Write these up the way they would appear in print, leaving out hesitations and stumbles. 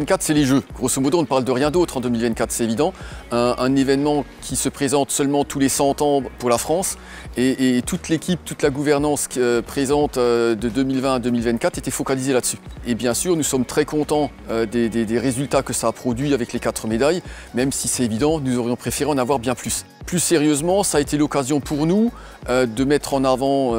2024, c'est les Jeux. Grosso modo, on ne parle de rien d'autre en 2024, c'est évident. Un événement qui se présente seulement tous les 100 ans pour la France et toute l'équipe, toute la gouvernance présente de 2020 à 2024 était focalisée là-dessus. Et bien sûr, nous sommes très contents des résultats que ça a produit avec les 4 médailles, même si c'est évident, nous aurions préféré en avoir bien plus. Plus sérieusement, ça a été l'occasion pour nous de mettre en avant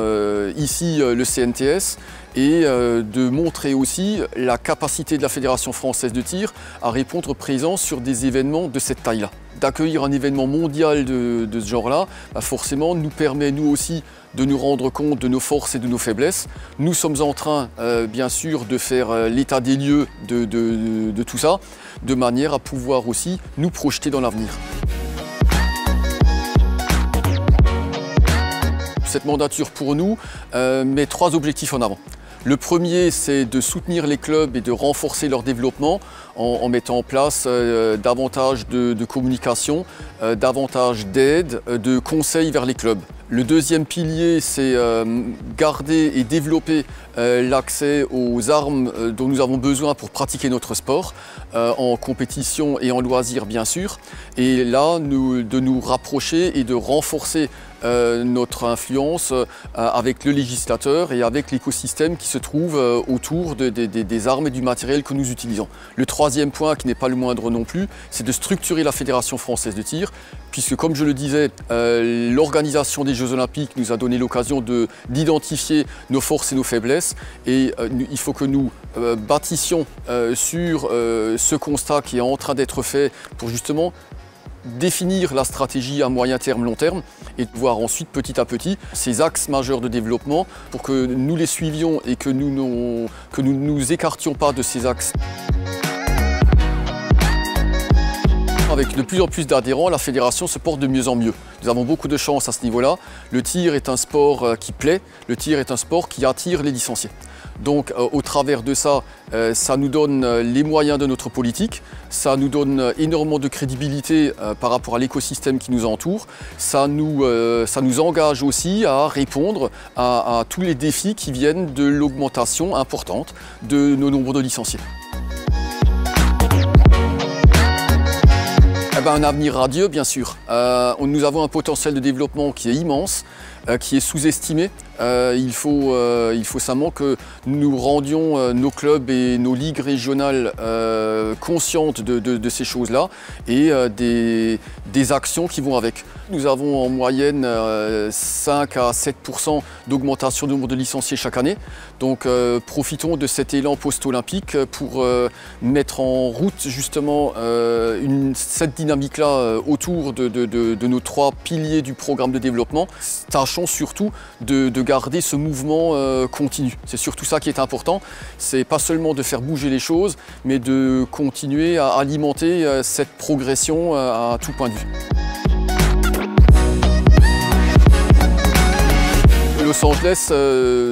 ici le CNTS et de montrer aussi la capacité de la Fédération française de tir à répondre présent sur des événements de cette taille-là. D'accueillir un événement mondial de ce genre-là, forcément nous permet nous aussi de nous rendre compte de nos forces et de nos faiblesses. Nous sommes en train, bien sûr, de faire l'état des lieux de tout ça, de manière à pouvoir aussi nous projeter dans l'avenir. Cette mandature pour nous met 3 objectifs en avant. Le premier, c'est de soutenir les clubs et de renforcer leur développement en mettant en place davantage de communication, davantage d'aide, de conseils vers les clubs. Le deuxième pilier, c'est garder et développer l'accès aux armes dont nous avons besoin pour pratiquer notre sport, en compétition et en loisir bien sûr. Et là, de nous rapprocher et de renforcer notre influence avec le législateur et avec l'écosystème qui se trouve autour des armes et du matériel que nous utilisons. Le troisième point, qui n'est pas le moindre non plus, c'est de structurer la Fédération française de tir, puisque comme je le disais, l'organisation des Jeux Olympiques nous a donné l'occasion d'identifier nos forces et nos faiblesses et il faut que nous bâtissions sur ce constat qui est en train d'être fait pour justement définir la stratégie à moyen terme, long terme et voir ensuite petit à petit ces axes majeurs de développement pour que nous les suivions et que nous nous écartions pas de ces axes. Avec de plus en plus d'adhérents, la fédération se porte de mieux en mieux. Nous avons beaucoup de chance à ce niveau-là. Le tir est un sport qui plaît, le tir est un sport qui attire les licenciés. Donc au travers de ça, ça nous donne les moyens de notre politique, ça nous donne énormément de crédibilité par rapport à l'écosystème qui nous entoure, ça nous engage aussi à répondre à tous les défis qui viennent de l'augmentation importante de nos nombres de licenciés. Un avenir radieux, bien sûr. Nous avons un potentiel de développement qui est immense, qui est sous-estimé. Il faut simplement que nous rendions nos clubs et nos ligues régionales conscientes de ces choses-là et des actions qui vont avec. Nous avons en moyenne 5 à 7% d'augmentation du nombre de licenciés chaque année. Donc profitons de cet élan post-olympique pour mettre en route justement cette dynamique-là autour de nos 3 piliers du programme de développement. Tâchons surtout de garder ce mouvement continu. C'est surtout ça qui est important. C'est pas seulement de faire bouger les choses, mais de continuer à alimenter cette progression à tout point de vue. Los Angeles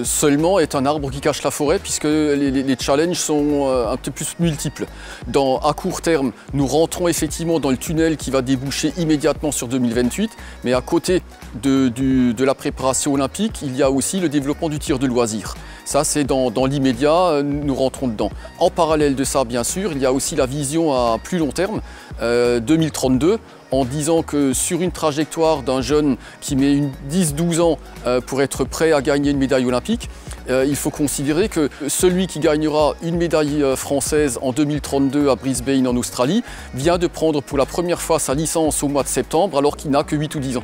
seulement est un arbre qui cache la forêt puisque les challenges sont un peu plus multiples. À court terme, nous rentrons effectivement dans le tunnel qui va déboucher immédiatement sur 2028, mais à côté de la préparation olympique, il y a aussi le développement du tir de loisir. Ça, c'est dans l'immédiat, nous rentrons dedans. En parallèle de ça, bien sûr, il y a aussi la vision à plus long terme, 2032, en disant que sur une trajectoire d'un jeune qui met 10-12 ans pour être prêt à gagner une médaille olympique, il faut considérer que celui qui gagnera une médaille française en 2032 à Brisbane en Australie vient de prendre pour la première fois sa licence au mois de septembre alors qu'il n'a que 8 ou 10 ans.